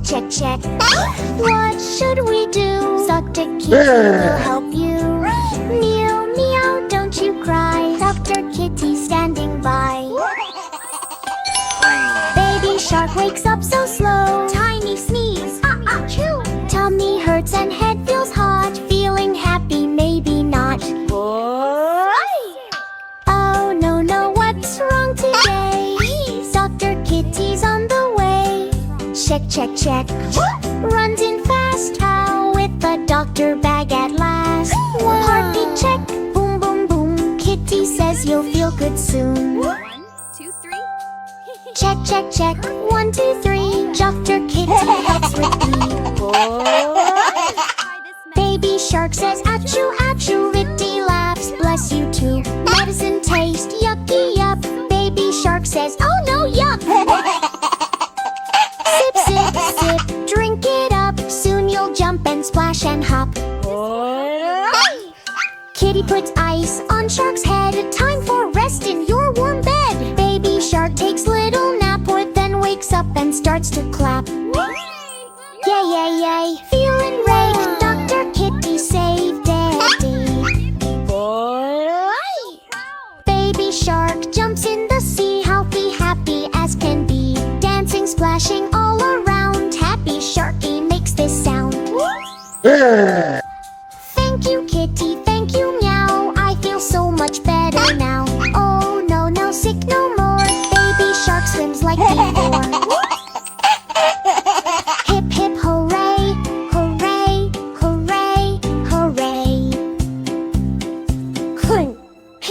check, check. What should we do? Dr. Kitty will help you. Meow, meow, don't you cry. Dr. Kitty standing by. Baby shark wakes up so slow. Tiny sneeze, achoo. Tummy hurts and head feels hot. Feeling happy, maybe not. Oh no, no, what's wrong today? Dr. Kitty's on the way. Check, check, check. Runs in fast. How with the doctor bag at last. Heartbeat check. Boom, boom, boom. Kitty says you'll feel good soon. 1, 2, 3. Check, check, check. 1, 2, 3. Dr. Kitty helps with Baby shark says achoo, achoo. Ritty laughs, bless you too. Medicine taste, yucky, yup. Baby shark says, oh no, yuck. Sip, sip, sip, drink it up. Soon you'll jump and splash and hop. Kitty puts ice on shark's head. Time for rest in your warm bed. Baby shark takes little nap, or then wakes up and starts to clap. Yay, yay, yay, feeling great. Dr. Kitty saved Daddy. Baby shark jumps in the sea, healthy, happy as can be. Dancing, splashing all around. Happy Sharky makes this sound.